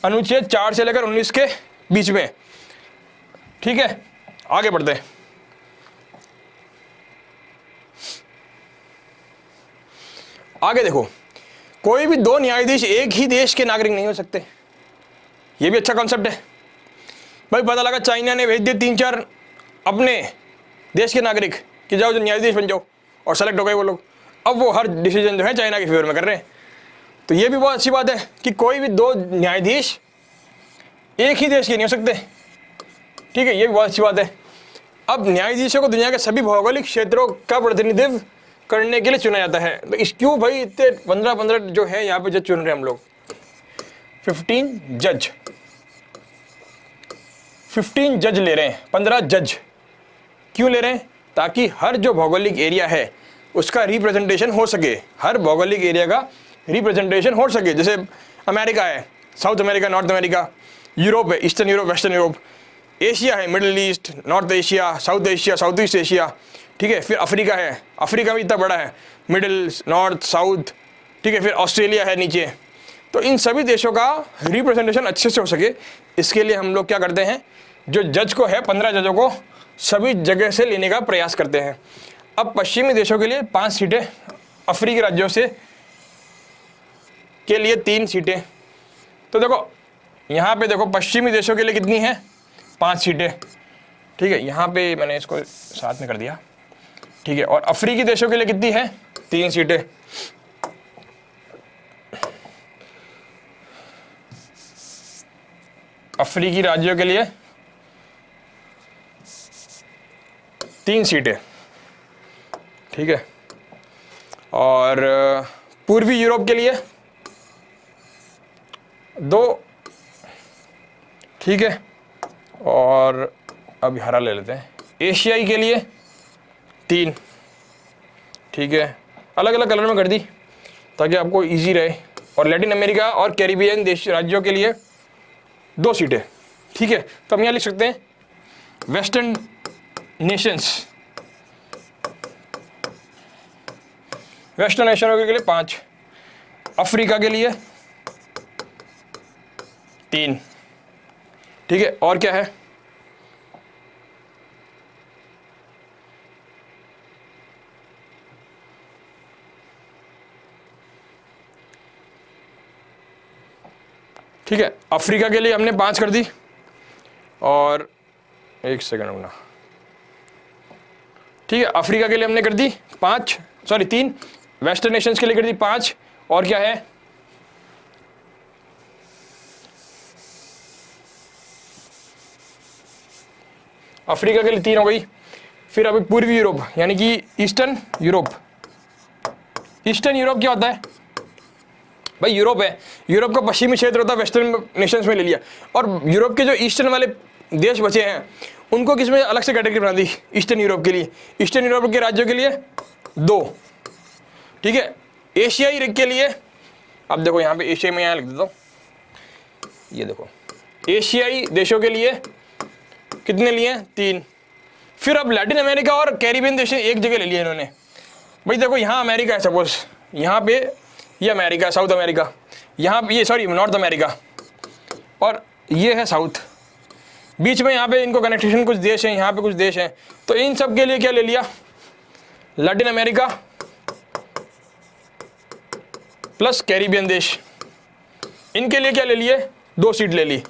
A: अनुच्छेद 4 से लेकर 19 के बीच में। ठीक है, आगे बढ़ते हैं। आगे देखो, कोई भी 2 न्यायाधीश एक ही देश के नागरिक नहीं हो सकते। ये भी अच्छा कॉन्सेप्ट है भाई। पता लगा चाइना ने भेज दिए 3-4 अपने देश के नागरिक कि जाओ जो न्यायाधीश बन जाओ, और सेलेक्ट हो गए वो लोग। अब वो हर डिसीजन जो है चाइना के फेवर में कर रहे हैं। तो ये भी बहुत अच्छी बात है कि कोई भी 2 न्यायाधीश एक ही देश के नहीं हो सकते। ठीक है, ये भी बहुत अच्छी बात है। अब न्यायाधीशों को दुनिया के सभी भौगोलिक क्षेत्रों का प्रतिनिधित्व करने के लिए चुना जाता है। तो इस क्यों भाई इतने 15 जो है यहाँ पे जज चुन रहे हैं हम लोग? 15 जज ले रहे हैं, 15 जज क्यों ले रहे हैं? ताकि हर जो भौगोलिक एरिया है उसका रिप्रेजेंटेशन हो सके, हर भौगोलिक एरिया का रिप्रेजेंटेशन हो सके। जैसे अमेरिका है, South America, North America, Europe है, Eastern Europe, Western Europe, Asia है, Middle East, North Asia, South East Asia. ठीक है, फिर अफ्रीका है, अफ्रीका भी इतना बड़ा है, मिडिल, नॉर्थ, साउथ। ठीक है, फिर ऑस्ट्रेलिया है नीचे। तो इन सभी देशों का रिप्रेजेंटेशन अच्छे से हो सके, इसके लिए हम लोग क्या करते हैं, जो जज को है 15 जजों को सभी जगह से लेने का प्रयास करते हैं। अब पश्चिमी देशों के लिए 5 सीटें, अफ्रीकी राज्यों से के लिए 3 सीटें। तो देखो यहाँ पे देखो पश्चिमी देशों के लिए कितनी है? 5 सीटें। ठीक है, यहाँ पे मैंने इसको साथ में कर दिया। ठीक है, और अफ्रीकी देशों के लिए कितनी है? 3 सीटें। अफ्रीकी राज्यों के लिए 3 सीटें। ठीक है, और पूर्वी यूरोप के लिए 2। ठीक है, और अब हरा ले लेते हैं। एशियाई के लिए 3। ठीक है, अलग अलग कलर में कर दी ताकि आपको इजी रहे। और लैटिन अमेरिका और कैरिबियन देश राज्यों के लिए 2 सीटें। ठीक है, तो हम यहाँ लिख सकते हैं वेस्टर्न नेशंस, वेस्टर्न नेशनों के लिए 5, अफ्रीका के लिए 3। ठीक है, और क्या है? ठीक है, अफ्रीका के लिए हमने 5 कर दी, और एक सेकंड रुकना। ठीक है, अफ्रीका के लिए हमने कर दी 3, वेस्टर्न नेशंस के लिए कर दी 5, और क्या है? अफ्रीका के लिए 3 हो गई। फिर अभी पूर्वी यूरोप यानी कि ईस्टर्न यूरोप। ईस्टर्न यूरोप क्या होता है भाई? यूरोप है, यूरोप का पश्चिमी क्षेत्र होता है, वेस्टर्न नेशंस में ले लिया। और यूरोप के जो ईस्टर्न वाले देश बचे हैं उनको किसमें अलग से कैटेगरी बना दी? ईस्टर्न यूरोप के लिए। ईस्टर्न यूरोप के राज्यों के लिए 2। ठीक है, एशियाई के लिए, अब देखो यहाँ पे एशिया में यहाँ लिख देता हूँ, ये देखो एशियाई देशों के लिए कितने लिए? 3। फिर अब लैटिन अमेरिका और कैरिबियन देश एक जगह ले लिया इन्होंने। भाई देखो यहाँ अमेरिका है, सपोज यहाँ पे ये अमेरिका, साउथ अमेरिका, यहाँ पे ये नॉर्थ अमेरिका, और ये है साउथ। बीच में यहाँ पे इनको कनेक्शन कुछ देश हैं, यहाँ पे कुछ देश हैं, तो इन सब के लिए क्या ले लिया, लैटिन अमेरिका प्लस कैरिबियन देश, इनके लिए क्या ले लिए, 2 सीट ले ली,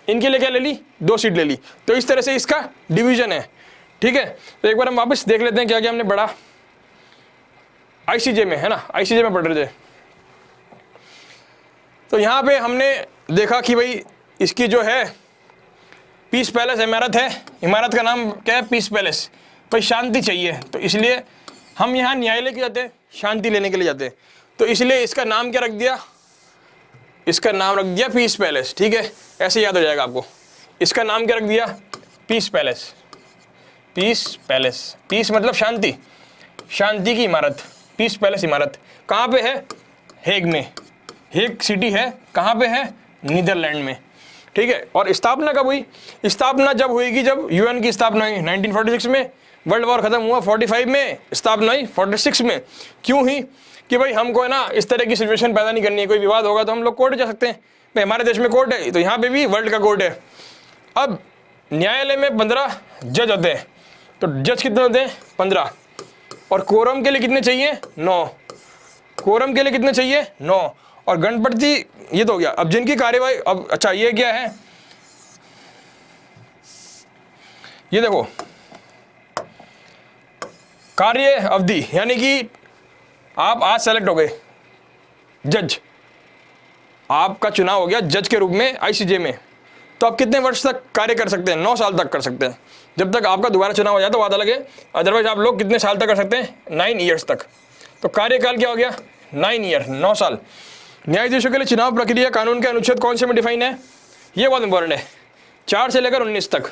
A: इनके लिए क्या ले ली, 2 सीट ले ली। तो इस तरह से इसका डिवीजन है, ठीक है। तो एक बार हम वापस देख लेते हैं क्या क्या हमने पढ़ा आईसीजे में, है ना, आईसीजे में पढ़ रहे थे। तो यहाँ पे हमने देखा कि भाई इसकी जो है पीस पैलेस इमारत है, इमारत का नाम क्या है, पीस पैलेस। भाई शांति चाहिए, तो इसलिए हम यहाँ न्यायालय के जाते हैं, शांति लेने के लिए जाते हैं, तो इसलिए इसका नाम क्या रख दिया, इसका नाम रख दिया पीस पैलेस, ठीक है, ऐसे याद हो जाएगा आपको। इसका नाम क्या रख दिया, peace palace, peace palace, peace मतलब शांति, शांति की इमारत, पीस पैलेस इमारत कहाँ पे है, हेग में, हेग सिटी है, कहाँ पे है, नीदरलैंड में, ठीक है। और स्थापना कब हुई, स्थापना जब हुई जब यूएन की स्थापना हुई 1946 में, वर्ल्ड वॉर खत्म हुआ 45 में, स्थापना हुई 46 में। क्यों हुई कि भाई हमको है ना इस तरह की सिचुएशन पैदा नहीं करनी है, कोई विवाद होगा तो हम लोग कोर्ट जा सकते हैं, भाई हमारे देश में कोर्ट है, तो यहाँ पे भी वर्ल्ड का कोर्ट है। अब न्यायालय में 15 जज होते हैं, तो जज कितने होते हैं, 15, और कोरम के लिए कितने चाहिए, 9, कोरम के लिए कितने चाहिए, 9, और गणपति ये तो हो गया। अब जिनकी कार्यवाही, अब अच्छा ये क्या है, ये देखो कार्य अवधि, यानी कि आप आज सेलेक्ट हो गए जज, आपका चुनाव हो गया जज के रूप में आईसीजे में, तो आप कितने वर्ष तक कार्य कर सकते हैं, 9 साल तक कर सकते हैं, जब तक आपका दोबारा चुनाव हो जाए तो बात अलग है, अदरवाइज आप लोग कितने साल तक कर सकते हैं, 9 ईयर्स तक। तो कार्यकाल क्या हो गया, 9 ईयर, 9 साल। न्यायाधीशों के लिए चुनाव प्रक्रिया कानून के अनुच्छेद कौन से में डिफाइन है, ये बहुत इंपॉर्टेंट है, 4 से लेकर 19 तक,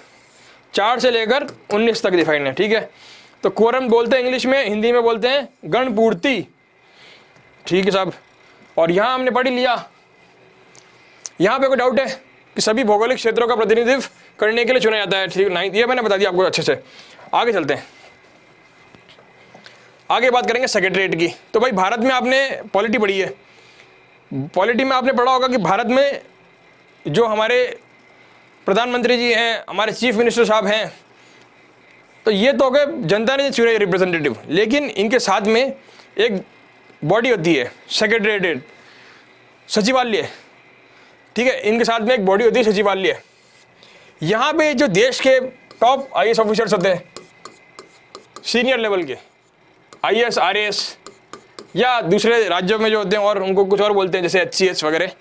A: 4 से लेकर 19 तक डिफाइन है, ठीक है। तो कोरम बोलते हैं इंग्लिश में, हिंदी में बोलते हैं गणपूर्ति, ठीक है साहब। और यहाँ हमने पढ़ लिया, यहाँ पे कोई डाउट है कि सभी भौगोलिक क्षेत्रों का प्रतिनिधित्व करने के लिए चुना जाता है, ठीक है, ये मैंने बता दिया आपको अच्छे से। आगे चलते हैं, आगे बात करेंगे सेक्रेटरीट की। तो भाई भारत में आपने पॉलिटी पढ़ी है, पॉलिटी में आपने पढ़ा होगा कि भारत में जो हमारे प्रधानमंत्री जी हैं, हमारे चीफ मिनिस्टर साहब हैं, तो ये तो हो गए जनता ने चुने रिप्रेजेंटेटिव, लेकिन इनके साथ में एक बॉडी होती है सेक्रेटरीट, सचिवालय, ठीक है, इनके साथ में एक बॉडी होती है सचिवालय। यहाँ पे जो देश के टॉप आईएएस ऑफिसर्स होते हैं, सीनियर लेवल के आईएएस, आरएएस, या दूसरे राज्यों में जो होते हैं और उनको कुछ और बोलते हैं जैसे एचसीएस वगैरह,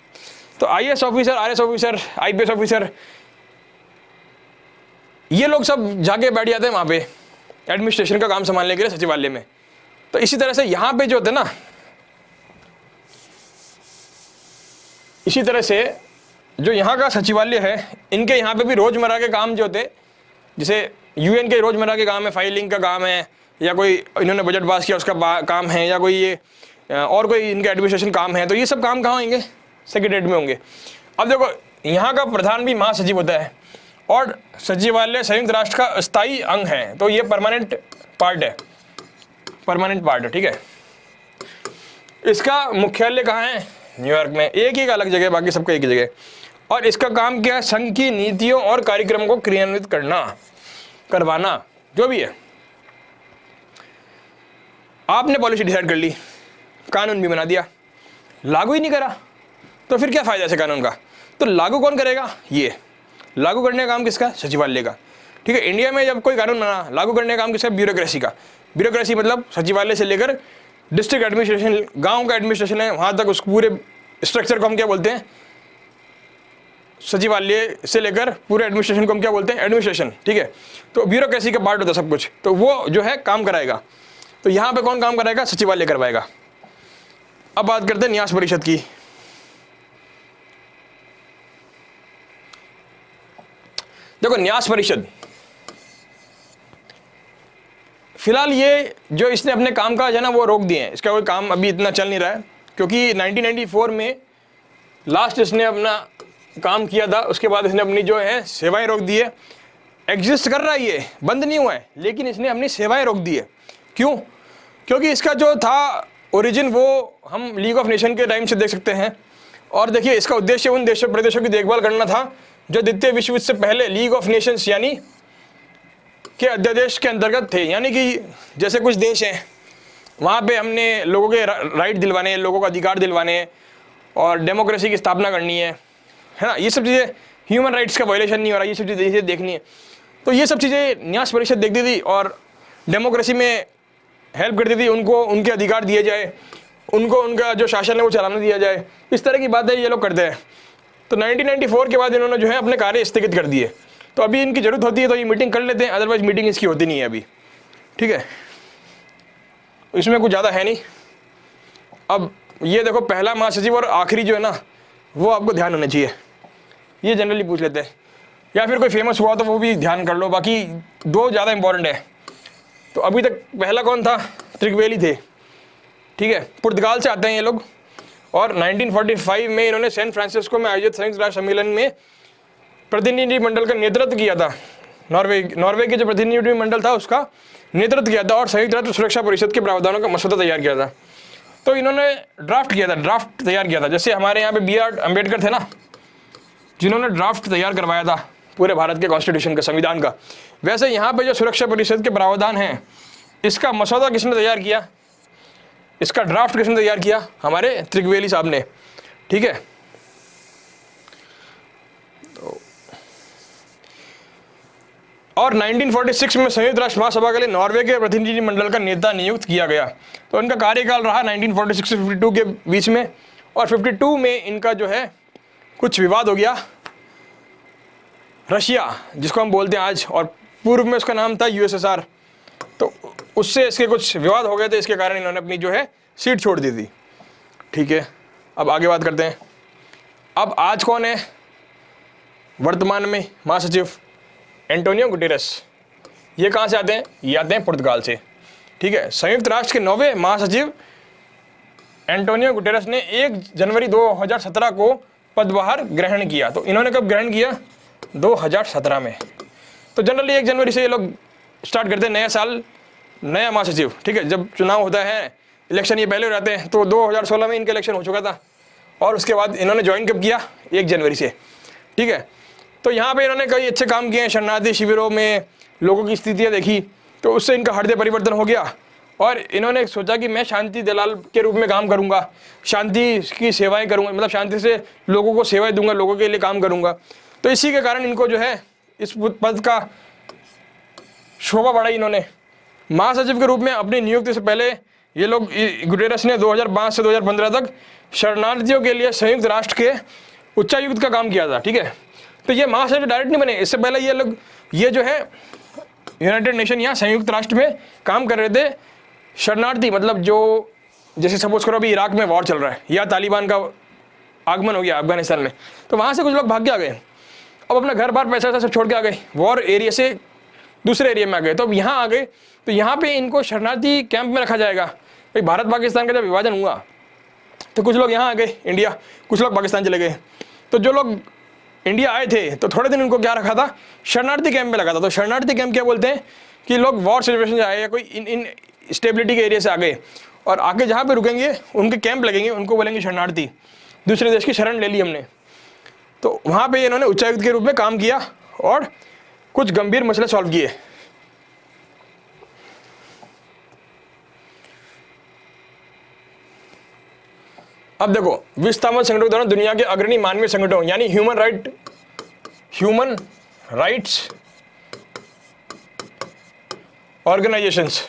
A: तो IAS officer, RAS officer, IPS officer, ये लोग सब जाके बैठ जाते हैं वहाँ पे एडमिनिस्ट्रेशन का काम संभालने के लिए सचिवालय में। तो इसी तरह से यहाँ पे जो होते हैं ना, इसी तरह से जो यहाँ का सचिवालय है, इनके यहाँ पे भी रोजमर्रा के काम जो होते हैं, जैसे यूएन के रोजमर्रा के काम है, फाइलिंग का काम है, या कोई इन्होंने बजट पास किया उसका काम है, या कोई ये और कोई इनके एडमिनिस्ट्रेशन काम है, तो ये सब काम कहाँ होंगे, सेक्रेटरीट में होंगे। अब देखो यहाँ का प्रधान भी महासचिव होता है, और सचिवालय संयुक्त राष्ट्र का स्थायी अंग है, तो ये परमानेंट पार्ट है, परमानेंट पार्ट है, ठीक है। इसका मुख्यालय कहाँ है, न्यूयॉर्क में, एक ही अलग जगह, बाकी सबका एक ही जगह। और इसका काम क्या है, संघ की नीतियों और कार्यक्रमों को क्रियान्वित करना, करवाना, जो भी है। आपने पॉलिसी डिसाइड कर ली, कानून भी बना दिया, लागू ही नहीं करा, तो फिर क्या फायदा है कानून का। तो लागू कौन करेगा, ये लागू करने का काम किसका, सचिवालय का, ठीक है। इंडिया में जब कोई कानून बना, लागू करने का काम किसका, ब्यूरोक्रेसी का। ब्यूरोक्रेसी मतलब सचिवालय से लेकर डिस्ट्रिक्ट एडमिनिस्ट्रेशन, गांव का एडमिनिस्ट्रेशन है, वहाँ तक उस पूरे स्ट्रक्चर को हम क्या बोलते हैं, सचिवालय से लेकर पूरे एडमिनिस्ट्रेशन को हम क्या बोलते हैं, एडमिनिस्ट्रेशन, ठीक है। तो ब्यूरोक्रेसी का पार्ट होता है सब कुछ, तो वो जो है काम कराएगा। तो यहाँ पे कौन काम कराएगा, सचिवालय करवाएगा। अब बात करते हैं न्यास परिषद की। देखो न्यास परिषद, फिलहाल ये जो इसने अपने काम काज है ना वो रोक दिए हैं, इसका कोई काम अभी इतना चल नहीं रहा है, क्योंकि 1994 में लास्ट इसने अपना काम किया था, उसके बाद इसने अपनी जो है सेवाएं रोक दी है। एग्जिस्ट कर रहा है, ये बंद नहीं हुआ है, लेकिन इसने अपनी सेवाएं रोक दी है। क्यों, क्योंकि इसका जो था ओरिजिन वो हम लीग ऑफ नेशन के टाइम से देख सकते हैं। और देखिए इसका उद्देश्य उन देशों प्रदेशों की देखभाल करना था जो द्वितीय विश्व युद्ध से पहले लीग ऑफ नेशंस यानी के अध्यादेश के अंतर्गत थे। यानी कि जैसे कुछ देश हैं वहाँ पे हमने लोगों के राइट दिलवाने, लोगों को अधिकार दिलवाने और डेमोक्रेसी की स्थापना करनी है ना, ये सब चीज़ें, ह्यूमन राइट्स का वायलेशन नहीं हो रहा, ये सब चीज़ें देखनी है। तो ये सब चीज़ें न्यास परिषद देखती थी और डेमोक्रेसी में हेल्प करती थी, उनको उनके अधिकार दिए जाए, उनको उनका जो शासन है वो चलाने दिया जाए। इस तरह की बातें ये लोग करते हैं। तो 1994 के बाद इन्होंने जो है अपने कार्य स्थगित कर दिए। तो अभी इनकी ज़रूरत होती है तो ये मीटिंग कर लेते हैं, अदरवाइज मीटिंग इसकी होती नहीं है अभी, ठीक है। इसमें कुछ ज़्यादा है नहीं। अब ये देखो पहला महासचिव और आखिरी जो है ना वो आपको ध्यान होना चाहिए, ये जनरली पूछ लेते हैं, या फिर कोई फेमस हुआ तो वो भी ध्यान कर लो, बाकी दो ज़्यादा इंपॉर्टेंट है। तो अभी तक पहला कौन था? त्रिगवेली थे, ठीक है, पुर्तगाल से आते हैं ये लोग। और 1945 में इन्होंने सैन फ्रांसिस्को में आयोजित संयुक्त राष्ट्र सम्मेलन में प्रतिनिधिमंडल का नेतृत्व किया था। नॉर्वे के जो प्रतिनिधिमंडल था उसका नेतृत्व किया था और संयुक्त राष्ट्र सुरक्षा परिषद के प्रावधानों का मसौदा तैयार किया था। तो इन्होंने ड्राफ्ट तैयार किया था। जैसे हमारे यहाँ पे B.R. अम्बेडकर थे ना, जिन्होंने ड्राफ्ट तैयार करवाया था पूरे भारत के कॉन्स्टिट्यूशन का, संविधान का, वैसे यहाँ पे जो सुरक्षा परिषद के प्रावधान हैं इसका मसौदा किसने तैयार किया, इसका ड्राफ्ट किसने तैयार किया? हमारे त्रिगवेली साहब ने, ठीक है। और 1946 में संयुक्त राष्ट्र महासभा के लिए नॉर्वे के प्रतिनिधिमंडल का नेता नियुक्त किया गया। तो इनका कार्यकाल रहा 1946 से 52 के बीच में। और 52 में इनका जो है कुछ विवाद हो गया रशिया, जिसको हम बोलते हैं आज, और पूर्व में उसका नाम था USSR। तो उससे इसके कुछ विवाद हो गए थे, इसके कारण इन्होंने अपनी जो है सीट छोड़ दी थी, ठीक है। अब आगे बात करते हैं। अब आज कौन है वर्तमान में महासचिव? Antonio Guterres. ये कहाँ से आते हैं? ये आते हैं पुर्तगाल से, ठीक है। संयुक्त राष्ट्र के 9वें महासचिव एंटोनियो गुटेरेस ने 1 जनवरी 2017 को पदभार ग्रहण किया। तो इन्होंने कब ग्रहण किया? 2017 में। तो जनरली 1 जनवरी से ये लोग स्टार्ट करते हैं नया साल, नया महासचिव, ठीक है। जब चुनाव होता है, इलेक्शन ये पहले हो जाते हैं, तो 2016 में इनका इलेक्शन हो चुका था और उसके बाद इन्होंने ज्वाइन कब किया? 1 जनवरी से, ठीक है। तो यहाँ पे इन्होंने कई अच्छे काम किए हैं, शरणार्थी शिविरों में लोगों की स्थितियाँ देखी, तो उससे इनका हृदय परिवर्तन हो गया और इन्होंने सोचा कि मैं शांति दलाल के रूप में काम करूँगा, शांति की सेवाएं करूँगा, मतलब शांति से लोगों को सेवाएं दूंगा, लोगों के लिए काम करूँगा। तो इसी के कारण इनको जो है इस पद का शोभा बढ़ाई इन्होंने। महासचिव के रूप में अपनी नियुक्ति से पहले ये लोग, गुटेरेस ने 2005 से 2015 तक शरणार्थियों के लिए संयुक्त राष्ट्र के उच्चायुक्त का काम किया था, ठीक है। तो ये महासचिव डायरेक्ट नहीं बने, इससे पहले ये लोग, ये जो है यूनाइटेड नेशन या संयुक्त राष्ट्र में काम कर रहे थे। शरणार्थी मतलब जो, जैसे सपोज करो अभी इराक में वॉर चल रहा है या तालिबान का आगमन हो गया अफगानिस्तान में, तो वहाँ से कुछ लोग भाग के आ गए, अब अपना घर बार पैसा सब छोड़ के आ गए, वॉर एरिया से दूसरे एरिया में आ गए। तो अब यहाँ आ गए, तो यहाँ पे इनको शरणार्थी कैंप में रखा जाएगा। भाई भारत पाकिस्तान का जब विभाजन हुआ तो कुछ लोग यहाँ आ गए इंडिया, कुछ लोग पाकिस्तान चले गए। तो जो लोग इंडिया आए थे तो थोड़े दिन उनको क्या रखा था? शरणार्थी कैंप में लगा था। तो शरणार्थी कैंप क्या बोलते हैं कि लोग वॉर सिचुएशन से आए या कोई इन स्टेबिलिटी के एरिया से आ गए और आके जहाँ पे रुकेंगे उनके कैंप लगेंगे, उनको बोलेंगे शरणार्थी। दूसरे देश की शरण ले ली हमने। तो वहाँ पे इन्होंने उच्चायुक्त के रूप में काम किया और कुछ गंभीर मसले सॉल्व किए। अब देखो, विश्व तामस संगठन के दौरान दुनिया के अग्रणी मानवीय संगठनों यानी ह्यूमन राइट्स ऑर्गेनाइजेशंस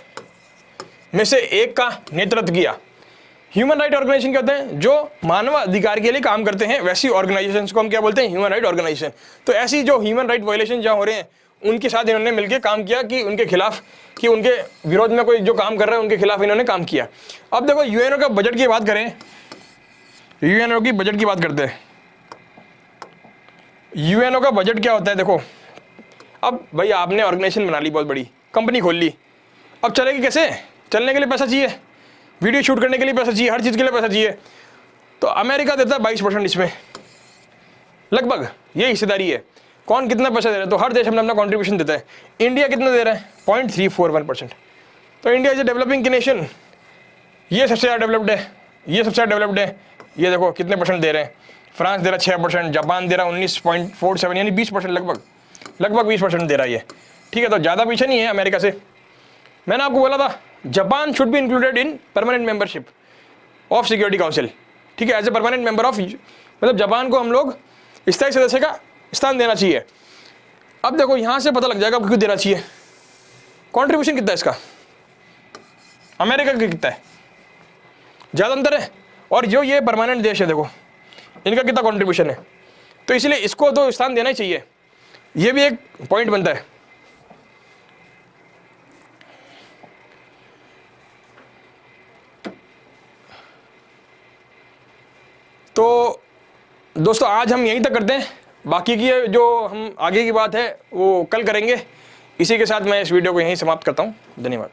A: में से एक का नेतृत्व किया। ह्यूमन राइट ऑर्गेनाइजेशन क्या होते हैं? जो मानव अधिकार के लिए काम करते हैं, वैसी ऑर्गेनाइजेशंस को हम क्या बोलते हैं? Human right organization. तो ऐसी जो ह्यूमन राइट वायलेशन जहाँ हो रहे हैं उनके साथ इन्होंने मिलकर काम किया कि उनके खिलाफ, कि उनके विरोध में कोई जो काम कर रहा है उनके खिलाफ इन्होंने काम किया। अब देखो यूएनओ का बजट की बात करें, यूएनओ की बजट की बात करते हैं। यूएनओ का बजट क्या होता है? देखो, अब भाई आपने ऑर्गेनाइजेशन बना ली, बहुत बड़ी कंपनी खोल ली, अब चलेगी कैसे? चलने के लिए पैसा चाहिए, वीडियो शूट करने के लिए पैसा चाहिए, हर चीज़ के लिए पैसा चाहिए। तो अमेरिका देता है 22% इसमें, लगभग ये हिस्सेदारी है। कौन कितना पैसा दे रहा है? तो हर देश अपना अपना कॉन्ट्रीब्यूशन देता है। इंडिया कितना दे रहा है? 0.341%। तो India is a developing nation, ये सबसे ज़्यादा डेवलप्ड है, ये सबसे ज़्यादा डेवलप्ड है। ये देखो कितने % दे रहे हैं। फ्रांस दे रहा 6%, जापान दे रहा 19.47 यानी 20% लगभग 20% दे रहा है ये। ठीक है, तो ज़्यादा पीछे नहीं है अमेरिका से। मैंने आपको बोला था Japan should be included in permanent membership of security council. ठीक है, as a permanent member of, मतलब जापान को हम लोग स्थायी सदस्य का स्थान देना चाहिए। अब देखो यहाँ से पता लग जाएगा आपको क्यों देना चाहिए। कॉन्ट्रीब्यूशन कितना है इसका, अमेरिका का कितना है, ज़्यादा अंतर है। और जो ये परमानेंट देश है देखो इनका कितना कॉन्ट्रीब्यूशन है, तो इसलिए इसको तो स्थान देना ही चाहिए। ये भी एक पॉइंट बनता है। तो दोस्तों आज हम यहीं तक करते हैं, बाकी की जो हम आगे की बात है वो कल करेंगे। इसी के साथ मैं इस वीडियो को यहीं समाप्त करता हूँ। धन्यवाद।